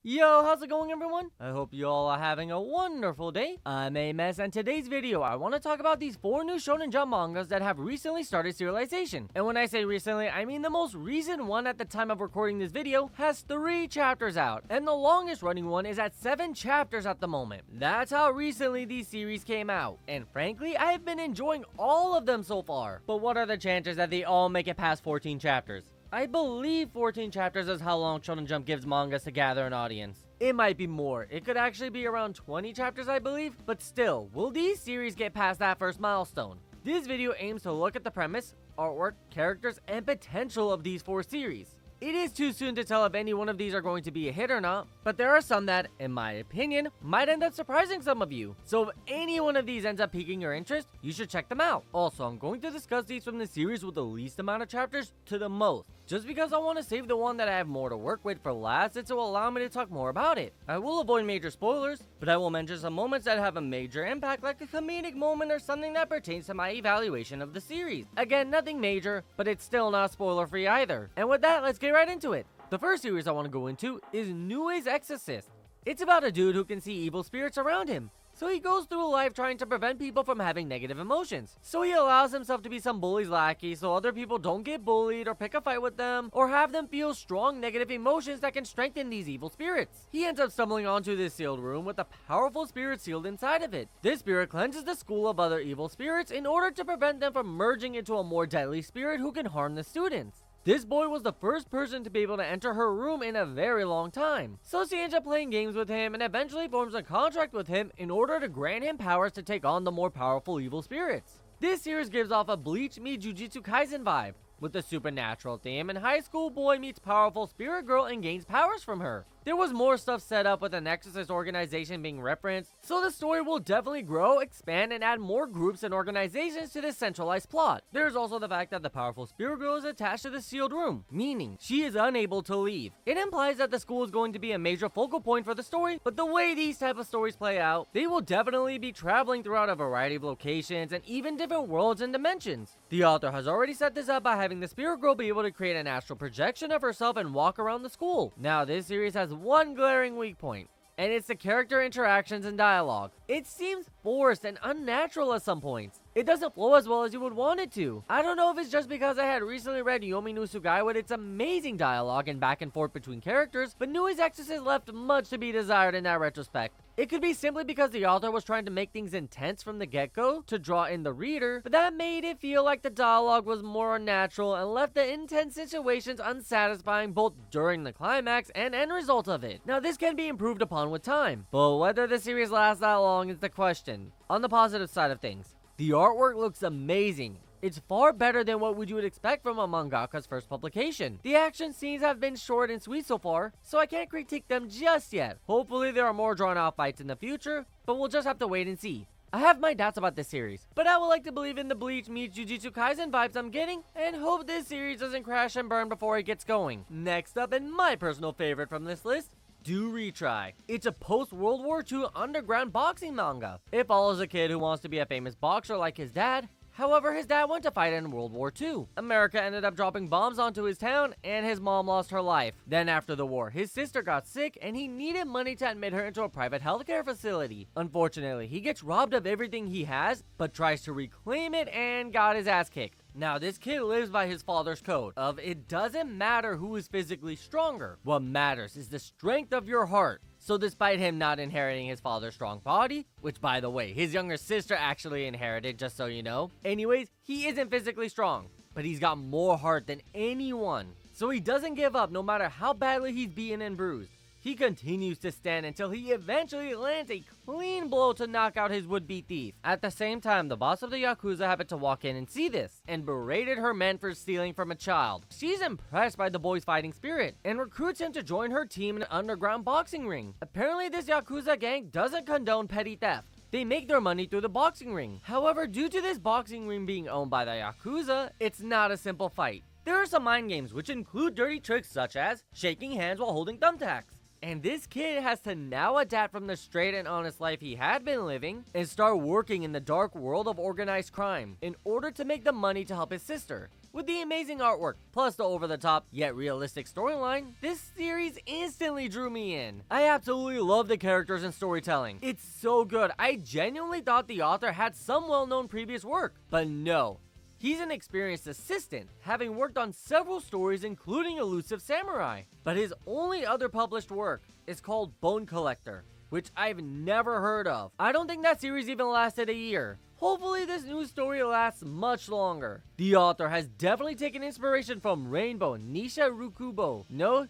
Yo, how's it going everyone? I hope you all are having a wonderful day. I'm Amos, and today's video I want to talk about these 4 new Shonen Jump mangas that have recently started serialization. And when I say recently, I mean the most recent one at the time of recording this video has 3 chapters out, and the longest running one is at 7 chapters at the moment. That's how recently these series came out, and frankly, I have been enjoying all of them so far. But what are the chances that they all make it past 14 chapters? I believe 14 chapters is how long Shonen Jump gives mangas to gather an audience. It might be more. It could actually be around 20 chapters, I believe. But still, will these series get past that first milestone? This video aims to look at the premise, artwork, characters, and potential of these 4 series. It is too soon to tell if any one of these are going to be a hit or not, but there are some that, in my opinion, might end up surprising some of you. So if any one of these ends up piquing your interest, you should check them out. Also, I'm going to discuss these from the series with the least amount of chapters to the most, just because I want to save the one that I have more to work with for last, and to allow me to talk more about it. I will avoid major spoilers, but I will mention some moments that have a major impact, like a comedic moment or something that pertains to my evaluation of the series. Again, nothing major, but it's still not spoiler free either. And with that, let's get right into it. The first series I want to go into is Exorcist. It's about a dude who can see evil spirits around him. So he goes through life trying to prevent people from having negative emotions. So he allows himself to be some bully's lackey so other people don't get bullied or pick a fight with them or have them feel strong negative emotions that can strengthen these evil spirits. He ends up stumbling onto this sealed room with a powerful spirit sealed inside of it. This spirit cleanses the school of other evil spirits in order to prevent them from merging into a more deadly spirit who can harm the students. This boy was the first person to be able to enter her room in a very long time. So she ends up playing games with him and eventually forms a contract with him in order to grant him powers to take on the more powerful evil spirits. This series gives off a Bleach meets Jujutsu Kaisen vibe, with a supernatural theme, and high school boy meets powerful spirit girl and gains powers from her. There was more stuff set up with an Exorcist organization being referenced, so the story will definitely grow, expand, and add more groups and organizations to this centralized plot. There's also the fact that the powerful spirit girl is attached to the sealed room, meaning she is unable to leave. It implies that the school is going to be a major focal point for the story, but the way these type of stories play out, they will definitely be traveling throughout a variety of locations and even different worlds and dimensions. The author has already set this up by having the spirit girl be able to create an astral projection of herself and walk around the school. Now, this series has one glaring weak point, and it's the character interactions and dialogue. It seems forced and unnatural at some points. It doesn't flow as well as you would want it to. I don't know if it's just because I had recently read Yomi no Tsugai with its amazing dialogue and back and forth between characters, but Exorcist left much to be desired in that retrospect. It could be simply because the author was trying to make things intense from the get-go to draw in the reader, but that made it feel like the dialogue was more unnatural and left the intense situations unsatisfying both during the climax and end result of it. Now, this can be improved upon with time, but whether the series lasts that long is the question. On the positive side of things, the artwork looks amazing. It's far better than what you would expect from a mangaka's first publication. The action scenes have been short and sweet so far, so I can't critique them just yet. Hopefully there are more drawn out fights in the future, but we'll just have to wait and see. I have my doubts about this series, but I would like to believe in the Bleach meets Jujutsu Kaisen vibes I'm getting, and hope this series doesn't crash and burn before it gets going. Next up, and my personal favorite from this list, Retry. It's a post-World War II underground boxing manga. It follows a kid who wants to be a famous boxer like his dad. However, his dad went to fight in World War II. America ended up dropping bombs onto his town, and his mom lost her life. Then after the war, his sister got sick, and he needed money to admit her into a private healthcare facility. Unfortunately, he gets robbed of everything he has, but tries to reclaim it and got his ass kicked. Now, this kid lives by his father's code of it doesn't matter who is physically stronger. What matters is the strength of your heart. So despite him not inheriting his father's strong body, which by the way, his younger sister actually inherited, just so you know. Anyways, he isn't physically strong, but he's got more heart than anyone. So he doesn't give up no matter how badly he's beaten and bruised. He continues to stand until he eventually lands a clean blow to knock out his would-be thief. At the same time, the boss of the Yakuza happened to walk in and see this, and berated her men for stealing from a child. She's impressed by the boy's fighting spirit, and recruits him to join her team in an underground boxing ring. Apparently, this Yakuza gang doesn't condone petty theft. They make their money through the boxing ring. However, due to this boxing ring being owned by the Yakuza, it's not a simple fight. There are some mind games which include dirty tricks such as shaking hands while holding thumbtacks. And this kid has to now adapt from the straight and honest life he had been living and start working in the dark world of organized crime in order to make the money to help his sister. With the amazing artwork, plus the over-the-top yet realistic storyline, this series instantly drew me in. I absolutely love the characters and storytelling. It's so good. I genuinely thought the author had some well-known previous work, but no. He's an experienced assistant, having worked on several stories including Elusive Samurai. But his only other published work is called Bone Collector, which I've never heard of. I don't think that series even lasted a year. Hopefully this new story lasts much longer. The author has definitely taken inspiration from Rainbow Nisha Rukubo no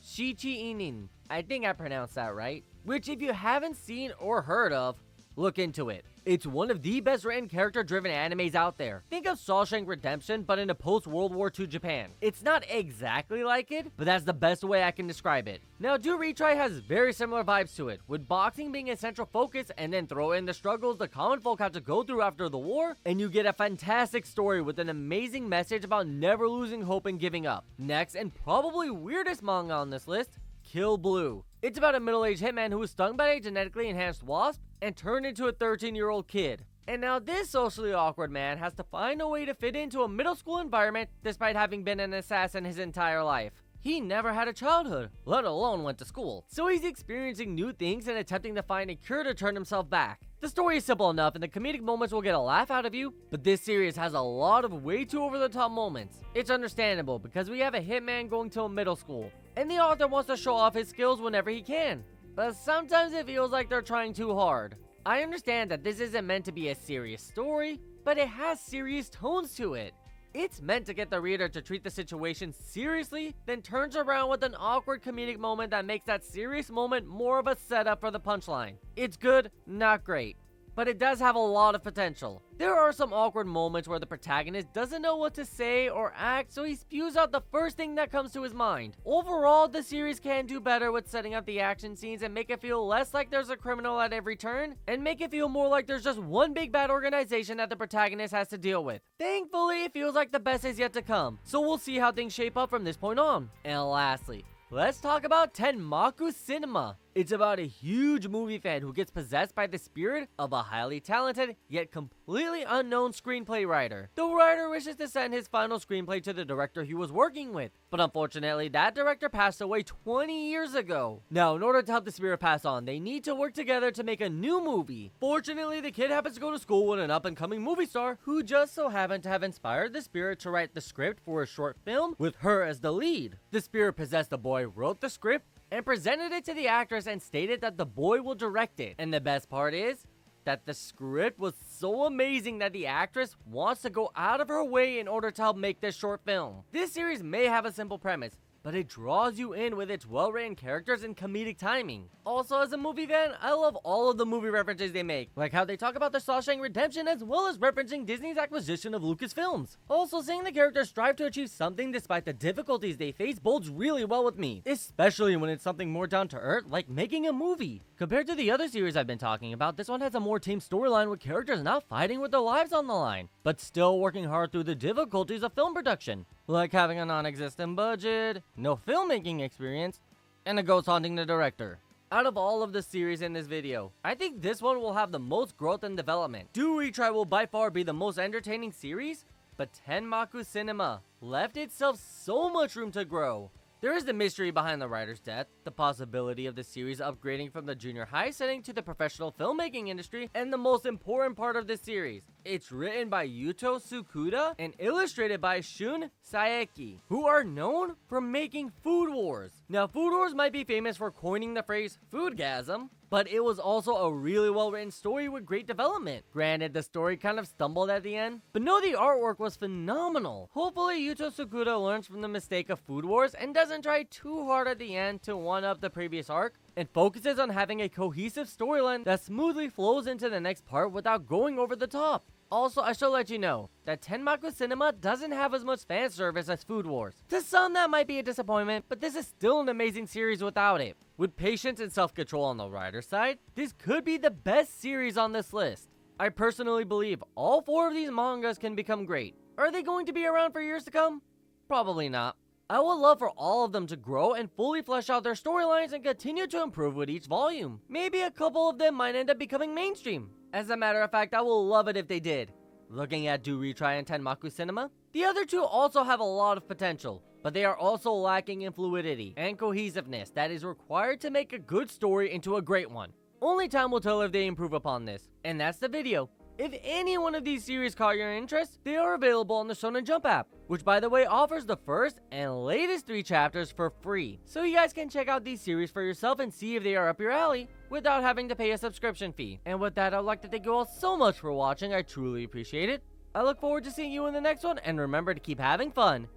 Shichi Inin. I think I pronounced that right. Which if you haven't seen or heard of, look into it. It's one of the best written character-driven animes out there. Think of Shawshank Redemption, but in a post-World War II Japan. It's not exactly like it, but that's the best way I can describe it. Now, Do Retry has very similar vibes to it, with boxing being a central focus, and then throw in the struggles the common folk have to go through after the war, and you get a fantastic story with an amazing message about never losing hope and giving up. Next, and probably weirdest manga on this list, Kill Blue. It's about a middle-aged hitman who was stung by a genetically enhanced wasp and turned into a 13-year-old kid. And now this socially awkward man has to find a way to fit into a middle school environment despite having been an assassin his entire life. He never had a childhood, let alone went to school. So he's experiencing new things and attempting to find a cure to turn himself back. The story is simple enough and the comedic moments will get a laugh out of you, but this series has a lot of way too over-the-top moments. It's understandable because we have a hitman going to a middle school, and the author wants to show off his skills whenever he can. But sometimes it feels like they're trying too hard. I understand that this isn't meant to be a serious story, but it has serious tones to it. It's meant to get the reader to treat the situation seriously, then turns around with an awkward comedic moment that makes that serious moment more of a setup for the punchline. It's good, not great, but it does have a lot of potential. There are some awkward moments where the protagonist doesn't know what to say or act, so he spews out the first thing that comes to his mind. Overall, the series can do better with setting up the action scenes and make it feel less like there's a criminal at every turn, and make it feel more like there's just one big bad organization that the protagonist has to deal with. Thankfully, it feels like the best is yet to come, so we'll see how things shape up from this point on. And lastly, let's talk about Tenmaku Cinema. It's about a huge movie fan who gets possessed by the spirit of a highly talented, yet completely unknown screenplay writer. The writer wishes to send his final screenplay to the director he was working with, but unfortunately, that director passed away 20 years ago. Now, in order to help the spirit pass on, they need to work together to make a new movie. Fortunately, the kid happens to go to school with an up-and-coming movie star who just so happened to have inspired the spirit to write the script for a short film with her as the lead. The spirit-possessed the boy wrote the script and presented it to the actress and stated that the boy will direct it. And the best part is that the script was so amazing that the actress wants to go out of her way in order to help make this short film. This series may have a simple premise, but it draws you in with its well-written characters and comedic timing. Also, as a movie fan, I love all of the movie references they make, like how they talk about the Shawshank Redemption as well as referencing Disney's acquisition of Lucasfilms. Also, seeing the characters strive to achieve something despite the difficulties they face bodes really well with me, especially when it's something more down to earth like making a movie. Compared to the other series I've been talking about, this one has a more tame storyline with characters not fighting with their lives on the line, but still working hard through the difficulties of film production, like having a non-existent budget, no filmmaking experience, and a ghost haunting the director. Out of all of the series in this video, I think this one will have the most growth and development. Do Retry will by far be the most entertaining series, but Tenmaku Cinema left itself so much room to grow. There is the mystery behind the writer's death, the possibility of the series upgrading from the junior high setting to the professional filmmaking industry, and the most important part of this series. It's written by Yuto Tsukuda and illustrated by Shun Saeki, who are known for making Food Wars. Now, Food Wars might be famous for coining the phrase foodgasm, but it was also a really well-written story with great development. Granted, the story kind of stumbled at the end, but no, the artwork was phenomenal. Hopefully, Yuto Tsukuda learns from the mistake of Food Wars and doesn't try too hard at the end to one-up the previous arc, and focuses on having a cohesive storyline that smoothly flows into the next part without going over the top. Also, I should let you know that Tenmaku Cinema doesn't have as much fan service as Food Wars. To some, that might be a disappointment, but this is still an amazing series without it. With patience and self-control on the writer's side, this could be the best series on this list. I personally believe all 4 of these mangas can become great. Are they going to be around for years to come? Probably not. I would love for all of them to grow and fully flesh out their storylines and continue to improve with each volume. Maybe a couple of them might end up becoming mainstream. As a matter of fact, I will love it if they did. Looking at Do Retry and Tenmaku Cinema, The other two also have a lot of potential, but they are also lacking in fluidity and cohesiveness that is required to make a good story into a great one. Only time will tell if they improve upon this, and that's the video. If any one of these series caught your interest, they are available on the Shonen Jump app, which by the way offers the first and latest 3 chapters for free. So you guys can check out these series for yourself and see if they are up your alley without having to pay a subscription fee. And with that, I'd like to thank you all so much for watching. I truly appreciate it. I look forward to seeing you in the next one, and remember to keep having fun.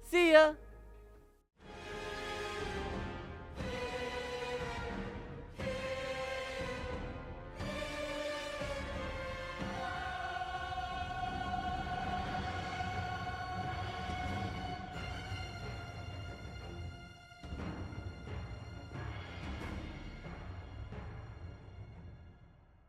See ya!